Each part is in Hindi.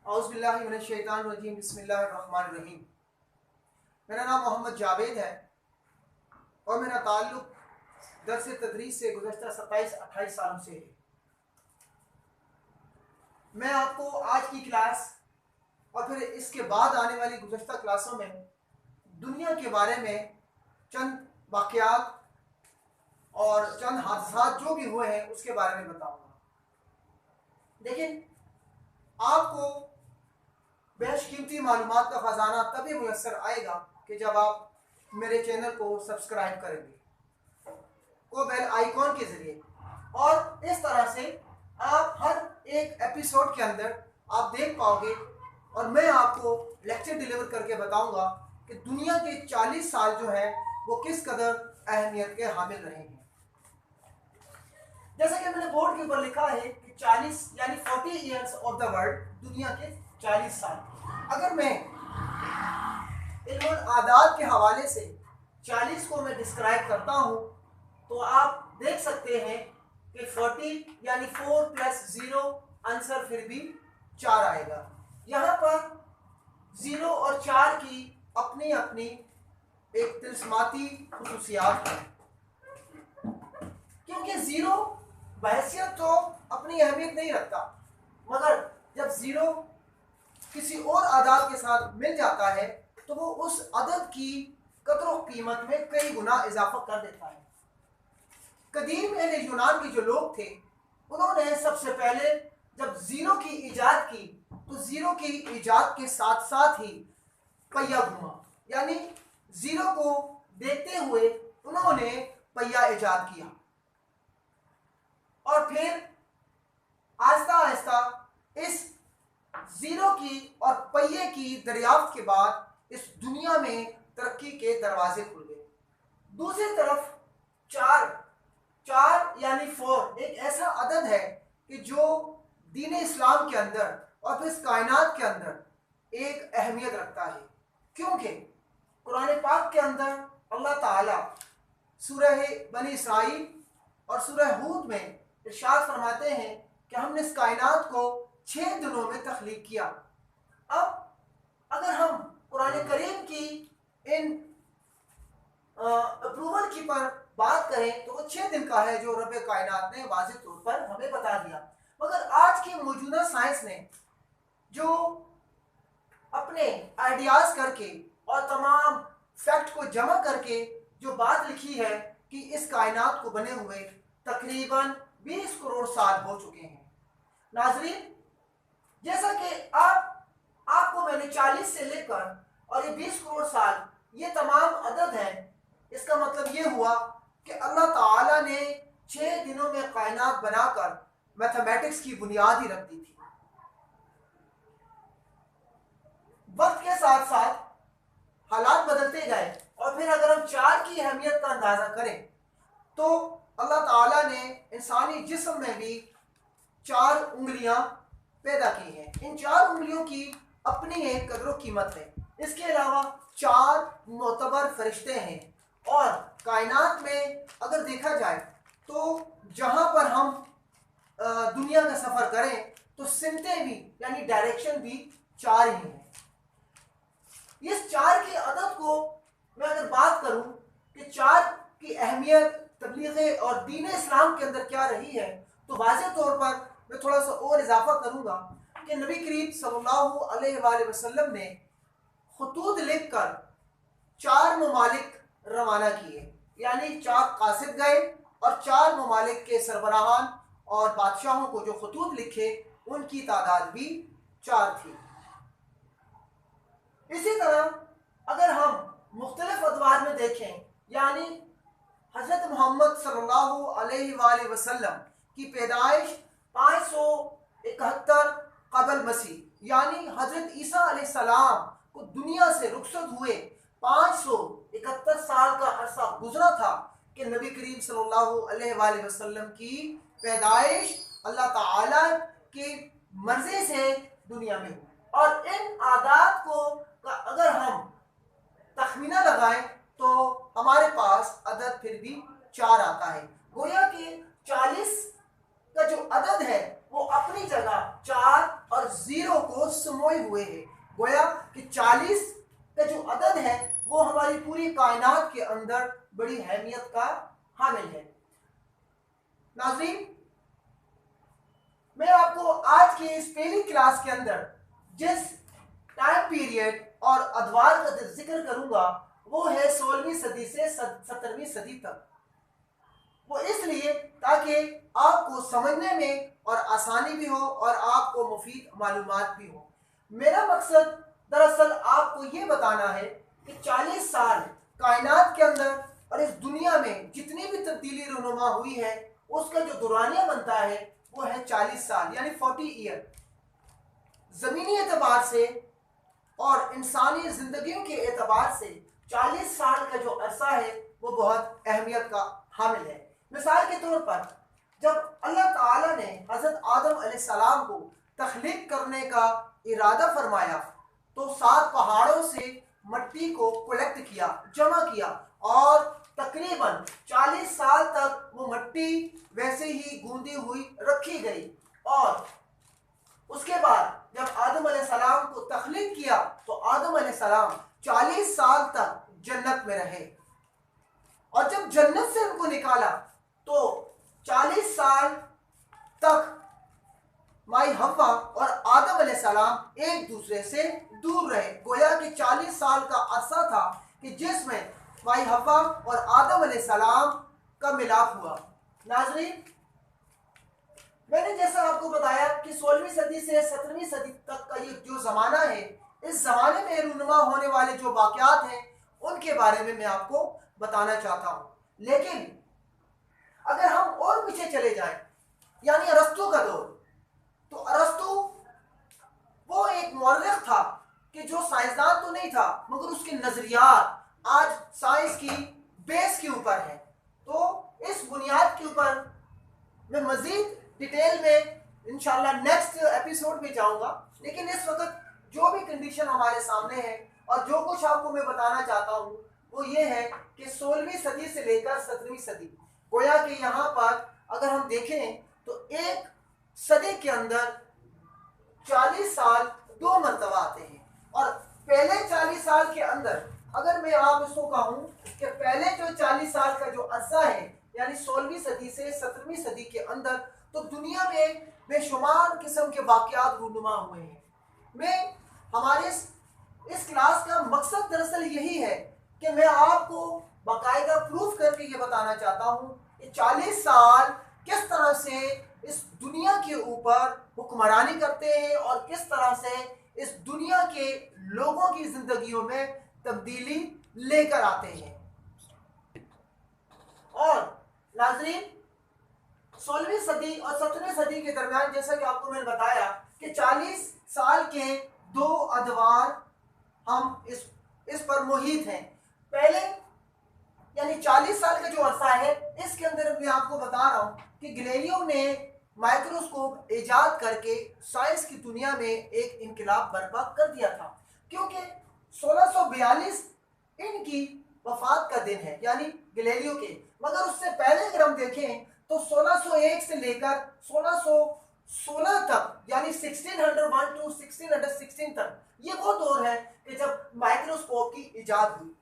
औज़ुबिल्लाहिमिनश्शैतानिर्रजीम बिस्मिल्लाहिर्रहमानिर्रहीम। मेरा नाम मोहम्मद जावेद है और मेरा ताल्लुक़ दर्स तदरीस से गुज़श्ता 27-28 सालों से है। मैं आपको आज की क्लास और फिर इसके बाद आने वाली गुज़श्ता क्लासों में दुनिया के बारे में चंद वाक़यात और चंद हादसा जो भी हुए हैं उसके बारे में बताऊँगा। लेकिन आपको बेशकीमती मालूमात का ख़जाना तभी मुयस्सर आएगा कि जब आप मेरे चैनल को सब्सक्राइब करेंगे को बेल आइकॉन के ज़रिए, और इस तरह से आप हर एक एपिसोड के अंदर आप देख पाओगे और मैं आपको लेक्चर डिलीवर करके बताऊंगा कि दुनिया के 40 साल जो है वो किस कदर अहमियत के हामिल रहेंगे। जैसा कि मैंने बोर्ड के ऊपर लिखा है कि 40 यानी 40 ईयर्स ऑफ द वर्ल्ड, दुनिया के 40 साल। अगर मैं इल्मुल आदाद के हवाले से 40 को मैं डिस्क्राइब करता हूँ तो आप देख सकते हैं कि 40 यानी 4 + 0 आंसर फिर भी 4 आएगा। यहाँ पर 0 और 4 की अपनी अपनी एक तिल्स्माती खुसूसियात है, क्योंकि 0 बहैसियत तो अपनी अहमियत नहीं रखता, मगर जब 0 किसी और आदाद के साथ मिल जाता है तो वो उस अदद की कदर व कीमत में कई गुना इजाफा कर देता है। कदीम अहले यूनान के जो लोग थे उन्होंने सबसे पहले जब 0 की ईजाद की तो 0 की ईजाद के साथ साथ ही पहिया घुमा, यानी 0 को देखते हुए उन्होंने पहिया ईजाद किया और फिर आहिस्ता आहिस्ता इस 0 की और पहिए की दरियाफ्त के बाद इस दुनिया में तरक्की के दरवाजे खुल गए। दूसरी तरफ 4 यानी 4 एक ऐसा अदद है कि जो दीन इस्लाम के अंदर और फिर इस कायनात के अंदर एक अहमियत रखता है, क्योंकि कुरान पाक के अंदर अल्लाह ताला सूरह बनी इसराइल और सूरह हूद में इरशाद फरमाते हैं कि हमने इस कायनात को 6 दिनों में तख्लीक किया। अब अगर हम कुरान करीम की इन अप्रूवल की पर बात करें तो वो 6 दिन का है जो रब कायनात ने वाज़ेह तौर पर हमें बता दिया, मगर आज की मौजूदा साइंस ने जो अपने आइडियाज़ करके और तमाम फैक्ट को जमा करके जो बात लिखी है कि इस कायनात को बने हुए तकरीबन 20 करोड़ साल हो चुके हैं। नाज़रीन, जैसा कि आपको मैंने 40 से लेकर और ये 20 करोड़ साल ये तमाम अदद हैं, इसका मतलब ये हुआ कि अल्लाह ताला ने 6 दिनों में कायनात बनाकर मैथमेटिक्स की बुनियाद ही रख दी थी। वक्त के साथ साथ हालात बदलते गए और फिर अगर हम 4 की अहमियत का अंदाजा करें तो अल्लाह ताला ने इंसानी जिस्म में भी 4 उंगलियां पैदा की हैं। इन 4 उंगलियों की अपनी एक कदर कीमत है। इसके अलावा 4 मोतबर फरिश्ते हैं और कायनात में अगर देखा जाए तो जहां पर हम दुनिया का सफ़र करें तो सिमतें भी यानी डायरेक्शन भी 4 ही हैं। इस 4 की अदद को मैं अगर बात करूं कि 4 की अहमियत तबलीग और दीन इस्लाम के अंदर क्या रही है तो वाज़ेह तौर पर मैं थोड़ा सा और इजाफा करूंगा कि नबी करीम सल्लल्लाहु अलैहि वसल्लम ने खुतूत लिख कर 4 ममालिक रवाना किए, यानी 4 कासिद गए और 4 ममालिक के सरबराहान और बादशाहों को जो खुतूत लिखे उनकी तादाद भी 4 थी। इसी तरह अगर हम मुख्तलिफ अदवार में देखें, यानी हज़रत मोहम्मद सल्लल्लाहु अलैहि वसल्लम की पैदाइश 571 क़ब्ल मसीह, यानी हज़रत ईसा अलैहिस्सलाम को दुनिया से रुखसत हुए 571 साल का अरसा गुजरा था कि नबी करीम सल्लल्लाहु अलैहि वसल्लम की पैदाइश अल्लाह ताला की मर्जी से दुनिया में हुई। और इन आदात को अगर हम तखमीना लगाएं तो हमारे पास अदद फिर भी 4 आता है। गोया कि 40 का जो अदद है वो अपनी जगह 4 और 0 को समोए हुए है। गोया कि 40 का जो अदद है वो हमारी पूरी कायनात के अंदर बड़ी अहमियत का हामिल है। नाज़रीन, मैं आपको आज की इस पहली क्लास के अंदर जिस टाइम पीरियड और अदवार का जिक्र करूंगा वो है 16वीं सदी से 17वीं सदी तक। वो इसलिए ताकि आपको समझने में और आसानी भी हो और आपको मुफीद मालूमात भी हो। मेरा मकसद दरअसल आपको ये बताना है कि 40 साल कायनात के अंदर और इस दुनिया में जितनी भी तब्दीली रूनुमा हुई है उसका जो दुरानिया बनता है वो है 40 साल यानी 40 ईयर। ज़मीनी एतबार से और इंसानी ज़िंदगियों के एतबार से 40 साल का जो अरसा है वो बहुत अहमियत का हामिल है। मिसाल के तौर पर जब अल्लाह ताला ने हज़रत आदम अलैहिस्सलाम को तख्लीक करने का इरादा फरमाया तो 7 पहाड़ों से मट्टी को कलेक्ट किया, जमा किया और तकरीबन 40 साल तक वो मट्टी वैसे ही गूंदी हुई रखी गई। और उसके बाद जब आदम अलैहिस्सलाम को तख्लीक किया तो आदम अलैहिस्सलाम 40 साल तक जन्नत में रहे और जब जन्नत से उनको निकाला तो 40 साल तक माई हव्वा और आदम अलैहिस्सलाम एक दूसरे से दूर रहे। गोया कि 40 साल का अरसा था कि जिसमें माई हव्वा और आदम अलैहिस्सलाम का मिलाप हुआ। नाज़रीन, मैंने जैसा आपको बताया कि 16वीं सदी से 17वीं सदी तक का ये जो ज़माना है, इस ज़माने में रूनुमा होने वाले जो वाक़यात हैं उनके बारे में मैं आपको बताना चाहता हूँ। लेकिन अगर हम और पीछे चले जाएं, यानी अरस्तु का दौर, तो अरस्तु वो एक मौर्रिख था कि जो साइंसदान तो नहीं था मगर उसके नज़रियात आज साइंस की बेस के ऊपर है। तो इस बुनियाद के ऊपर मैं मज़ीद डिटेल में इंशाल्लाह नेक्स्ट एपिसोड में जाऊंगा। लेकिन इस वक्त जो भी कंडीशन हमारे सामने है और जो कुछ आपको मैं बताना चाहता हूँ वो ये है कि 16वीं सदी से लेकर 17वीं सदी, गोया कि यहाँ पर अगर हम देखें तो एक सदी के अंदर 40 साल 2 मरतबा आते हैं। और पहले 40 साल के अंदर अगर मैं आप इसको कहूँ कि पहले जो 40 साल का जो अरसा है यानी 16वीं सदी से 17वीं सदी के अंदर तो दुनिया में बेशुमार किस्म के वाक़यात रूनुमा हुए हैं। मैं हमारे इस क्लास का मकसद दरअसल यही है कि मैं आपको बाकायदा प्रूफ करके ये बताना चाहता हूँ कि 40 साल किस तरह से इस दुनिया के ऊपर हुक्मरानी करते हैं और किस तरह से इस दुनिया के लोगों की जिंदगियों में तब्दीली लेकर आते हैं। और नाज़रीन, 16वीं सदी और 17वीं सदी के दरमियान जैसा कि आपको मैंने बताया कि 40 साल के 2 अदवार हम इस पर मुहित हैं। पहले यानी 40 साल का जो अरसा है इसके अंदर मैं आपको बता रहा हूँ कि गैलीलियो ने माइक्रोस्कोप ईजाद करके साइंस की दुनिया में एक इनकलाब बर्पा कर दिया था, क्योंकि 1642 इनकी वफात का दिन है यानी गैलीलियो के। मगर उससे पहले अगर हम देखें तो 1601 से लेकर 1616 तक यानी 1601 टू 1616 तक ये वो दौर है कि जब माइक्रोस्कोप की इजाद हुई।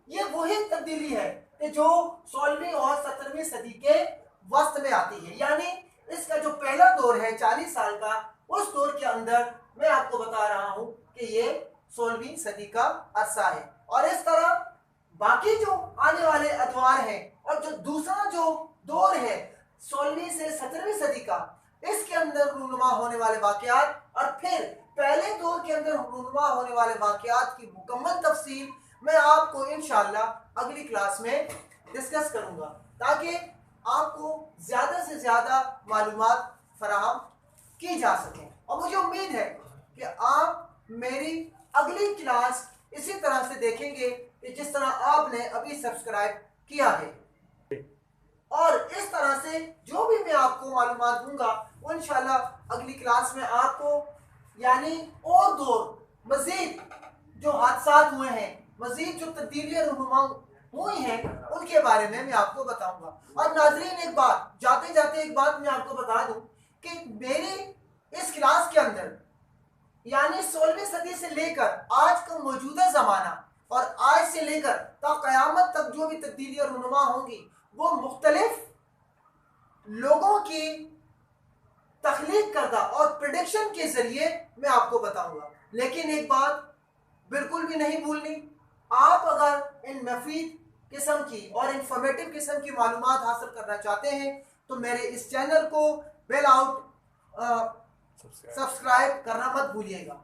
ये वही तब्दीली है कि जो 16वीं और 17वीं सदी के वस्त में आती है। यानी इसका जो पहला दौर है 40 साल का, उस दौर के अंदर मैं आपको बता रहा हूं कि ये 16वीं सदी का अरसा है। और इस तरह बाकी जो आने वाले अदवार हैं और जो दूसरा जो दौर है 16वीं से 17वीं सदी का, इसके अंदर रूनुमा होने वाले वाकयात और फिर पहले दौर के अंदर रूनुमा होने वाले वाकयात की मुकम्मल तफसील मैं आपको इंशाअल्लाह अगली क्लास में डिस्कस करूंगा, ताकि आपको ज़्यादा से ज़्यादा मालूमात फराहम की जा सकें। और मुझे उम्मीद है कि आप मेरी अगली क्लास इसी तरह से देखेंगे कि जिस तरह आपने अभी सब्सक्राइब किया है। और इस तरह से जो भी मैं आपको मालूमात दूंगा वो इंशाल्लाह अगली क्लास में आपको यानी और दौर मज़ीद जो हादसात हुए हैं, मज़ीद जो तब्दीलियाँ रूनुमा हुई हैं उनके बारे में मैं आपको बताऊंगा। और नाज़रीन, एक बात जाते जाते एक बात मैं आपको बता दूं कि मेरी इस क्लास के अंदर यानी 16वीं सदी से लेकर आज का मौजूदा जमाना और आज से लेकर ता कयामत तक जो भी तब्दीलियां रुनुमा होंगी वो मुख्तलिफ लोगों की तख्लीक करदा और प्रिडिक्शन के जरिए मैं आपको बताऊंगा। लेकिन एक बात बिल्कुल भी नहीं भूलनी, आप अगर इन मफीद किस्म की और इंफॉर्मेटिव किस्म की मालूमात हासिल करना चाहते हैं तो मेरे इस चैनल को बेल आउट सब्सक्राइब करना मत भूलिएगा।